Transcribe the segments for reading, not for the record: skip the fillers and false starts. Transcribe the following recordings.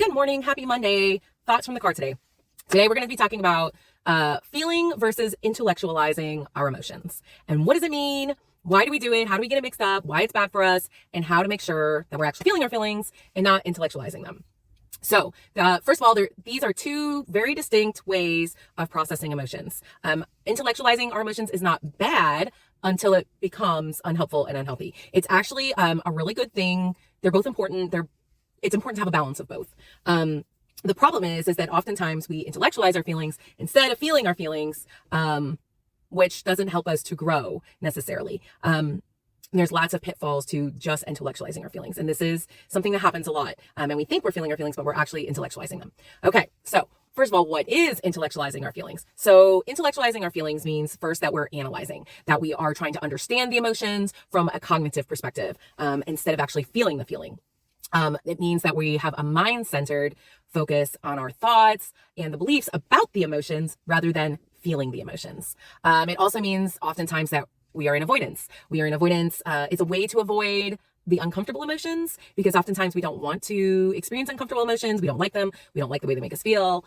Good morning. Happy Monday. Thoughts from the car today. Today, we're going to be talking about feeling versus intellectualizing our emotions. And what does it mean? Why do we do it? How do we get it mixed up? Why it's bad for us? And how to make sure that we're actually feeling our feelings and not intellectualizing them. So, first of all, these are two very distinct ways of processing emotions. Intellectualizing our emotions is not bad until it becomes unhelpful and unhealthy. It's actually a really good thing. They're both important. It's important to have a balance of both. The problem is that oftentimes we intellectualize our feelings instead of feeling our feelings, which doesn't help us to grow necessarily. There's lots of pitfalls to just intellectualizing our feelings. And this is something that happens a lot. And we think we're feeling our feelings, but we're actually intellectualizing them. Okay, so first of all, what is intellectualizing our feelings? So intellectualizing our feelings means first that we're analyzing, that we are trying to understand the emotions from a cognitive perspective, instead of actually feeling the feeling. It means that we have a mind-centered focus on our thoughts and the beliefs about the emotions rather than feeling the emotions. It also means oftentimes that we are in avoidance. It's a way to avoid the uncomfortable emotions because oftentimes we don't want to experience uncomfortable emotions. We don't like them. We don't like the way they make us feel.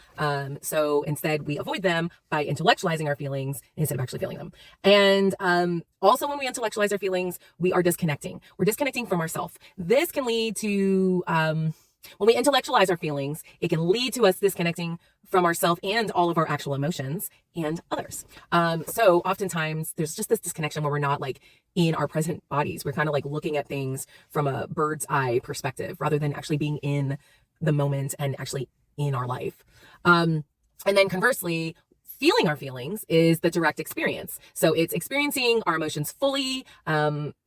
So instead we avoid them by intellectualizing our feelings instead of actually feeling them. And also when we intellectualize our feelings, we are disconnecting. We're disconnecting from ourselves. This can lead to, when we intellectualize our feelings, it can lead to us disconnecting from ourselves and all of our actual emotions and others. So oftentimes there's just this disconnection where we're not like in our present bodies. We're kind of like looking at things from a bird's eye perspective rather than actually being in the moment and actually in our life. And then conversely, feeling our feelings is the direct experience. So it's experiencing our emotions fully,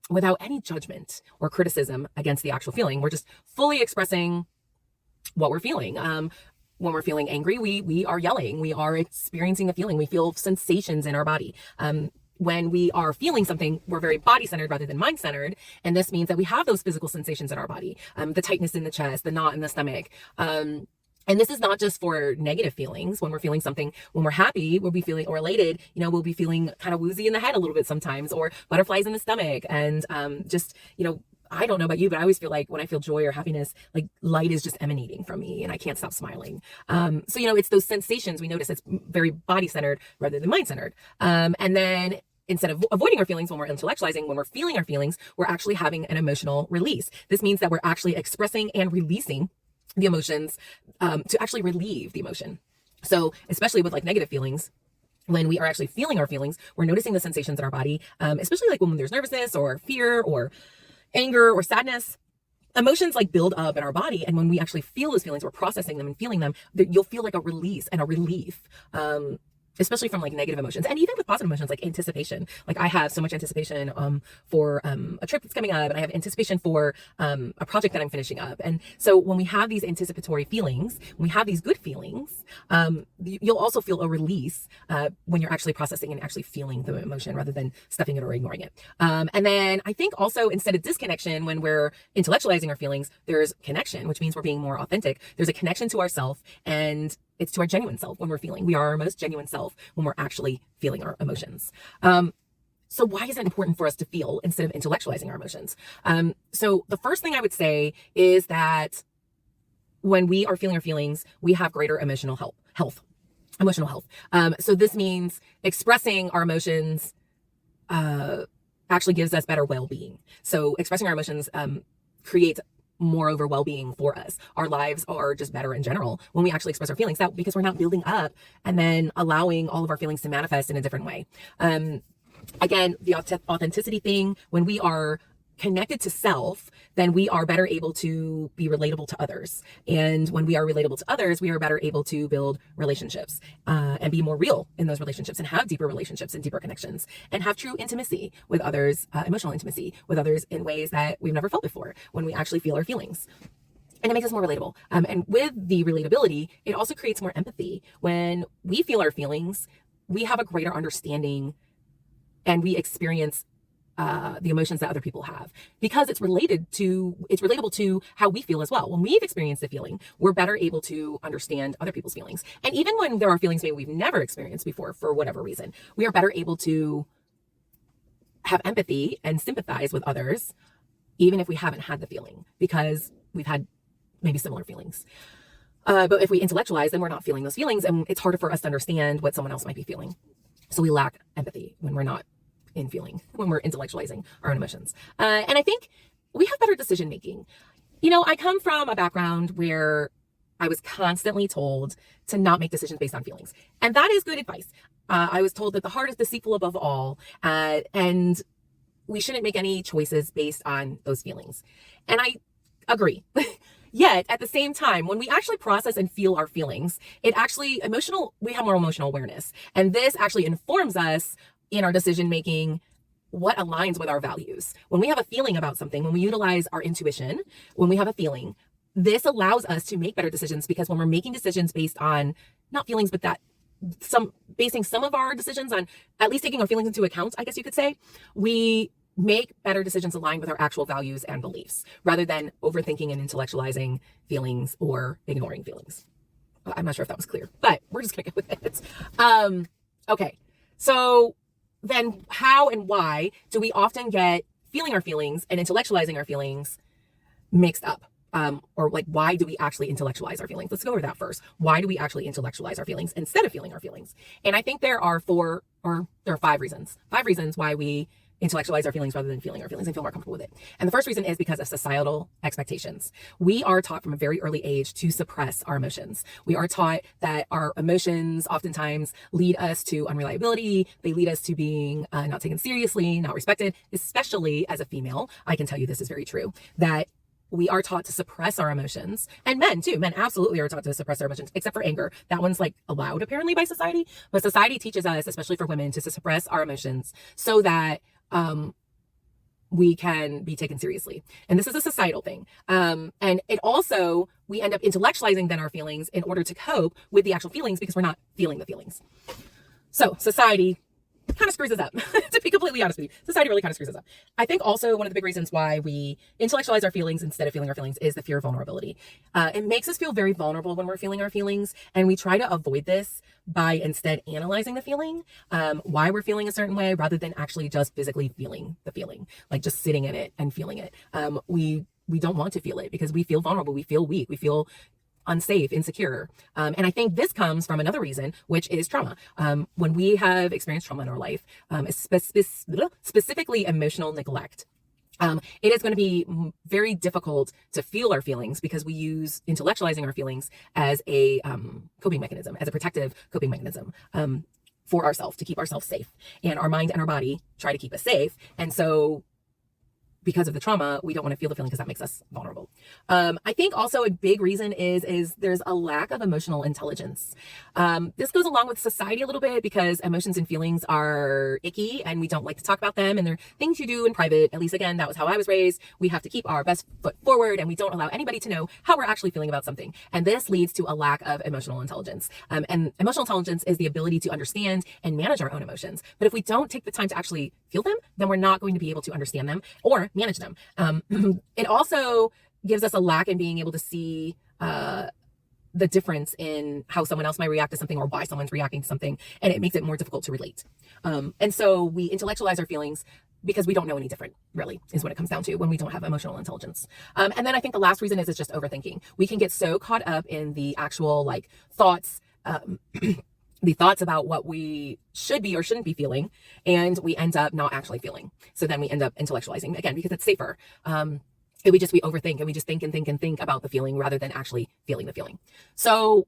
without any judgment or criticism against the actual feeling. We're just fully expressing what we're feeling. When we're feeling angry, we are yelling. We are experiencing a feeling. We feel sensations in our body. When we are feeling something, we're very body-centered rather than mind-centered. And this means that we have those physical sensations in our body. The tightness in the chest, the knot in the stomach. And this is not just for negative feelings. When we're feeling something, when we're happy, we'll be feeling, or elated, we'll be feeling kind of woozy in the head a little bit sometimes, or butterflies in the stomach. And I don't know about you, but I always feel like when I feel joy or happiness, like light is just emanating from me and I can't stop smiling. So it's those sensations we notice. It's very body-centered rather than mind-centered. And then instead of avoiding our feelings when we're intellectualizing, when we're feeling our feelings, we're actually having an emotional release. This means that we're actually expressing and releasing the emotions, to actually relieve the emotion. So especially with like negative feelings, when we are actually feeling our feelings, we're noticing the sensations in our body, especially like when there's nervousness or fear or anger or sadness. Emotions like build up in our body. And when we actually feel those feelings, we're processing them and feeling them, you'll feel like a release and a relief. Especially from like negative emotions and even with positive emotions like anticipation. Like I have so much anticipation for a trip that's coming up, and I have anticipation for a project that I'm finishing up. And so when we have these anticipatory feelings, when we have these good feelings, you'll also feel a release when you're actually processing and actually feeling the emotion rather than stuffing it or ignoring it. And then I think also instead of disconnection, when we're intellectualizing our feelings, there's connection, which means we're being more authentic. There's a connection to ourself, and it's to our genuine self when we're feeling. We are our most genuine self when we're actually feeling our emotions. So why is it important for us to feel instead of intellectualizing our emotions? So the first thing I would say is that when we are feeling our feelings, we have greater emotional health. So this means expressing our emotions actually gives us better well-being. So expressing our emotions creates moreover well-being for us. Our lives are just better in general when we actually express our feelings, that because we're not building up and then allowing all of our feelings to manifest in a different way. Again, the authenticity thing, when we are connected to self, then we are better able to be relatable to others. And when we are relatable to others, we are better able to build relationships and be more real in those relationships and have deeper relationships and deeper connections and have true intimacy with others, emotional intimacy with others in ways that we've never felt before when we actually feel our feelings. And it makes us more relatable. And with the relatability, it also creates more empathy. When we feel our feelings, we have a greater understanding and we experience the emotions that other people have because it's relatable to how we feel as well. When we've experienced a feeling, we're better able to understand other people's feelings. And even when there are feelings maybe we've never experienced before, for whatever reason, we are better able to have empathy and sympathize with others, even if we haven't had the feeling, because we've had maybe similar feelings. But if we intellectualize, then we're not feeling those feelings, and it's harder for us to understand what someone else might be feeling. So we lack empathy when we're not in feeling, when we're intellectualizing our own emotions. And I think we have better decision making. I come from a background where I was constantly told to not make decisions based on feelings. And that is good advice. I was told that the heart is deceitful above all, and we shouldn't make any choices based on those feelings. And I agree. Yet at the same time, when we actually process and feel our feelings, we have more emotional awareness. And this actually informs us in our decision making what aligns with our values. When we have a feeling about something, when we utilize our intuition, when we have a feeling, this allows us to make better decisions, because when we're making decisions based on not feelings, but basing some of our decisions on at least taking our feelings into account, I guess you could say, we make better decisions aligned with our actual values and beliefs, rather than overthinking and intellectualizing feelings or ignoring feelings. I'm not sure if that was clear, but we're just gonna go with it. Okay, so then how and why do we often get feeling our feelings and intellectualizing our feelings mixed up? Or why do we actually intellectualize our feelings? Let's go over that first. Why do we actually intellectualize our feelings instead of feeling our feelings? And I think there are 5 reasons. 5 reasons why we intellectualize our feelings rather than feeling our feelings and feel more comfortable with it. And the first reason is because of societal expectations. We are taught from a very early age to suppress our emotions. We are taught that our emotions oftentimes lead us to unreliability. They lead us to being not taken seriously, not respected, especially as a female. I can tell you this is very true, that we are taught to suppress our emotions, and men too. Men absolutely are taught to suppress their emotions, except for anger. That one's allowed apparently by society, but society teaches us, especially for women, to suppress our emotions so that we can be taken seriously. And this is a societal thing. And it also, we end up intellectualizing then our feelings in order to cope with the actual feelings, because we're not feeling the feelings. So society kind of screws us up, to be completely honest with you. Society really kind of screws us up. I think also one of the big reasons why we intellectualize our feelings instead of feeling our feelings is the fear of vulnerability. It makes us feel very vulnerable when we're feeling our feelings, and we try to avoid this by instead analyzing the feeling, why we're feeling a certain way, rather than actually just physically feeling the feeling, just sitting in it and feeling it. We don't want to feel it because we feel vulnerable, we feel weak, we feel unsafe, insecure. And I think this comes from another reason, which is trauma. When we have experienced trauma in our life, specifically emotional neglect, it is going to be very difficult to feel our feelings, because we use intellectualizing our feelings as a coping mechanism, as a protective coping mechanism for ourselves, to keep ourselves safe. And our mind and our body try to keep us safe. And so because of the trauma, we don't want to feel the feeling because that makes us vulnerable. I think also a big reason is there's a lack of emotional intelligence. This goes along with society a little bit, because emotions and feelings are icky and we don't like to talk about them, and they're things you do in private. At least, again, that was how I was raised. We have to keep our best foot forward, and we don't allow anybody to know how we're actually feeling about something. And this leads to a lack of emotional intelligence. And emotional intelligence is the ability to understand and manage our own emotions. But if we don't take the time to actually feel them, then we're not going to be able to understand them or manage them. It also gives us a lack in being able to see the difference in how someone else might react to something, or why someone's reacting to something, and it makes it more difficult to relate. And so we intellectualize our feelings because we don't know any different, really, is what it comes down to when we don't have emotional intelligence. And then I think the last reason is just overthinking. We can get so caught up in the actual thoughts, the thoughts about what we should be or shouldn't be feeling, and we end up not actually feeling. So then we end up intellectualizing, again, because it's safer. We overthink, and we just think and think and think about the feeling rather than actually feeling the feeling. So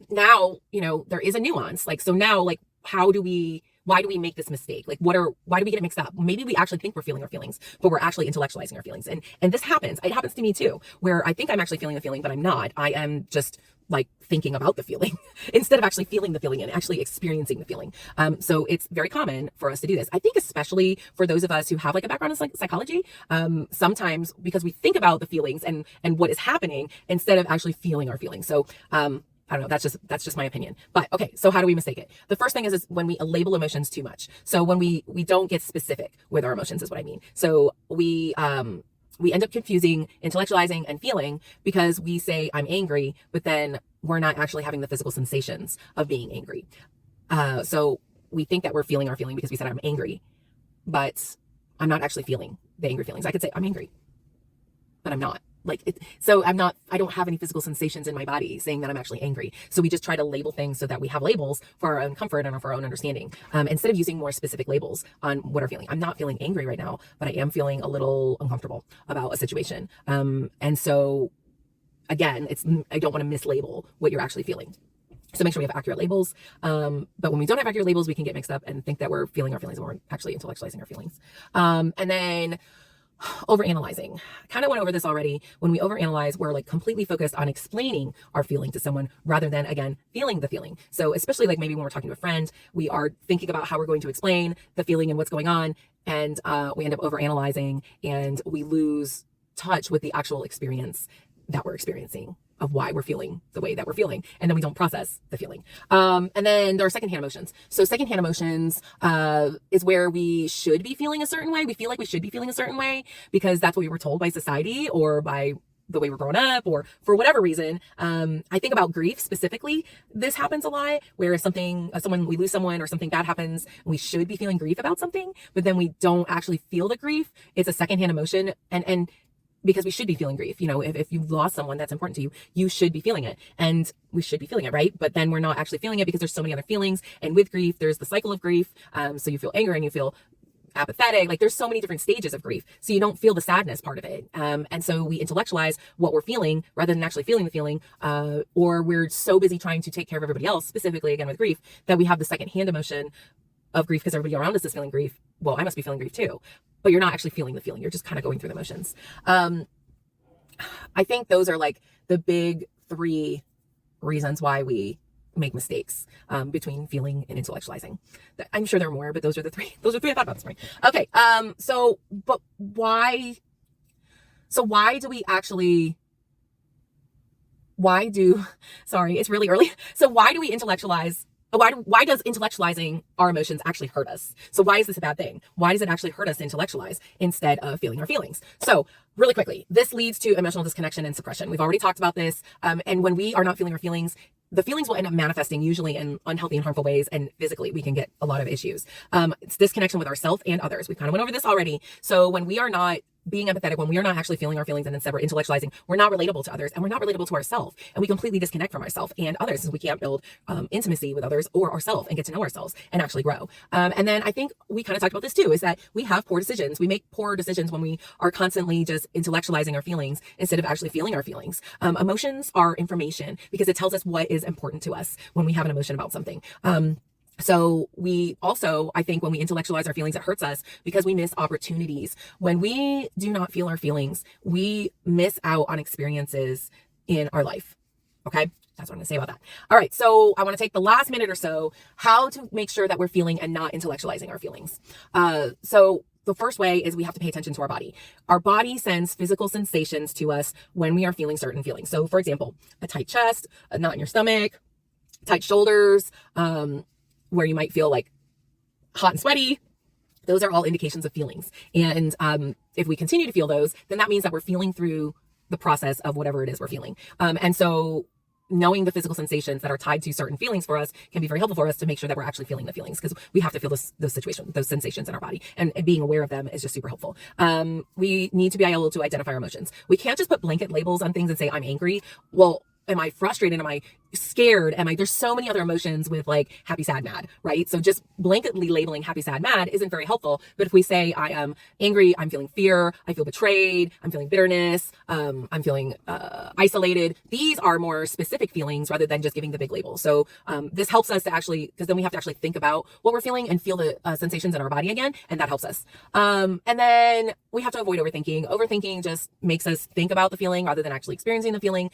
now, there is a nuance. Why do we make this mistake? Why do we get it mixed up? Maybe we actually think we're feeling our feelings, but we're actually intellectualizing our feelings. And this happens. It happens to me too, where I think I'm actually feeling the feeling, but I'm not. I am just thinking about the feeling instead of actually feeling the feeling and actually experiencing the feeling. So it's very common for us to do this. I think especially for those of us who have a background in psychology, sometimes because we think about the feelings and what is happening instead of actually feeling our feelings. So, I don't know. That's just my opinion. But okay, so how do we mistake it? The first thing is when we label emotions too much. So when we don't get specific with our emotions is what I mean. So we end up confusing intellectualizing and feeling, because we say I'm angry, but then we're not actually having the physical sensations of being angry. So we think that we're feeling our feeling because we said I'm angry, but I'm not actually feeling the angry feelings. I could say I'm angry, but I'm not. So I don't have any physical sensations in my body saying that I'm actually angry. So we just try to label things so that we have labels for our own comfort and for our own understanding, instead of using more specific labels on what we're feeling. I'm not feeling angry right now, but I am feeling a little uncomfortable about a situation. And so again, I don't want to mislabel what you're actually feeling. So make sure we have accurate labels. But when we don't have accurate labels, we can get mixed up and think that we're feeling our feelings when we're actually intellectualizing our feelings. And then overanalyzing. I kind of went over this already. When we overanalyze, we're like completely focused on explaining our feeling to someone rather than, again, feeling the feeling. So especially like maybe when we're talking to a friend, we are thinking about how we're going to explain the feeling and what's going on. And we end up overanalyzing and we lose touch with the actual experience that we're experiencing of why we're feeling the way that we're feeling. And then we don't process the feeling. And then there are secondhand emotions. So secondhand emotions is where we should be feeling a certain way. We feel like we should be feeling a certain way because that's what we were told by society or by the way we're growing up or for whatever reason. I think about grief specifically. This happens a lot where we lose someone or something bad happens, we should be feeling grief about something, but then we don't actually feel the grief. It's a secondhand emotion. And because we should be feeling grief. If you've lost someone that's important to you, you should be feeling it. And we should be feeling it, right? But then we're not actually feeling it because there's so many other feelings. And with grief, there's the cycle of grief. So you feel anger and you feel apathetic. Like there's so many different stages of grief. So you don't feel the sadness part of it. And so we intellectualize what we're feeling rather than actually feeling the feeling. Or we're so busy trying to take care of everybody else, specifically again with grief, that we have the secondhand emotion of grief because everybody around us is feeling grief. Well, I must be feeling grief too. But you're not actually feeling the feeling. You're just kind of going through the motions. I think those are like the big 3 reasons why we make mistakes between feeling and intellectualizing. I'm sure there are more, but those are the 3. Those are 3 I thought about this morning. Okay. But why? So why do we actually? Sorry, it's really early. So why do we intellectualize? Why does intellectualizing our emotions actually hurt us? So why is this a bad thing? Why does it actually hurt us to intellectualize instead of feeling our feelings? So really quickly, this leads to emotional disconnection and suppression. We've already talked about this. And when we are not feeling our feelings, the feelings will end up manifesting usually in unhealthy and harmful ways. And physically, we can get a lot of issues. It's disconnection with ourselves and others. We kind of went over this already. So when we are not being empathetic, when we are not actually feeling our feelings and instead we're intellectualizing, we're not relatable to others and we're not relatable to ourselves. And we completely disconnect from ourselves and others since we can't build intimacy with others or ourselves and get to know ourselves and actually grow. And then I think we kind of talked about this too, is that we have poor decisions. We make poor decisions when we are constantly just intellectualizing our feelings instead of actually feeling our feelings. Emotions are information because it tells us what is important to us when we have an emotion about something. So we also, I think when we intellectualize our feelings, it hurts us because we miss opportunities. When we do not feel our feelings, we miss out on experiences in our life. Okay. That's what I'm going to say about that. All right. So I want to take the last minute or so, how to make sure that we're feeling and not intellectualizing our feelings. So the first way is we have to pay attention to our body. Our body sends physical sensations to us when we are feeling certain feelings. So for example, a tight chest, a knot in your stomach, tight shoulders, where you might feel like hot and sweaty. Those are all indications of feelings. And if we continue to feel those, then that means that we're feeling through the process of whatever it is we're feeling. And so knowing the physical sensations that are tied to certain feelings for us can be very helpful for us to make sure that we're actually feeling the feelings, because we have to feel those sensations in our body, and being aware of them is just super helpful. We need to be able to identify our emotions. We can't just put blanket labels on things and say, I'm angry. Well, am I frustrated? Am I scared? There's so many other emotions with like happy, sad, mad, right? So just blanketly labeling happy, sad, mad isn't very helpful. But if we say I am angry, I'm feeling fear, I feel betrayed, I'm feeling bitterness, I'm feeling isolated. These are more specific feelings rather than just giving the big label. So this helps us to actually, because then we have to actually think about what we're feeling and feel the sensations in our body again. And that helps us. And then we have to avoid overthinking. Overthinking just makes us think about the feeling rather than actually experiencing the feeling.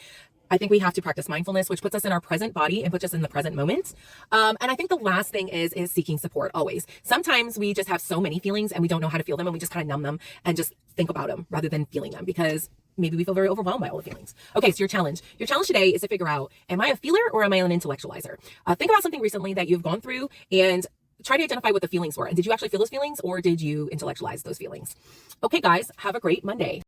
I think we have to practice mindfulness, which puts us in our present body and puts us in the present moment. And I think the last thing is seeking support always. Sometimes we just have so many feelings and we don't know how to feel them, and we just kind of numb them and just think about them rather than feeling them, because maybe we feel very overwhelmed by all the feelings. Okay, so your challenge today is to figure out, am I a feeler or am I an intellectualizer? Think about something recently that you've gone through and try to identify what the feelings were. And did you actually feel those feelings, or did you intellectualize those feelings? Okay, guys, have a great Monday.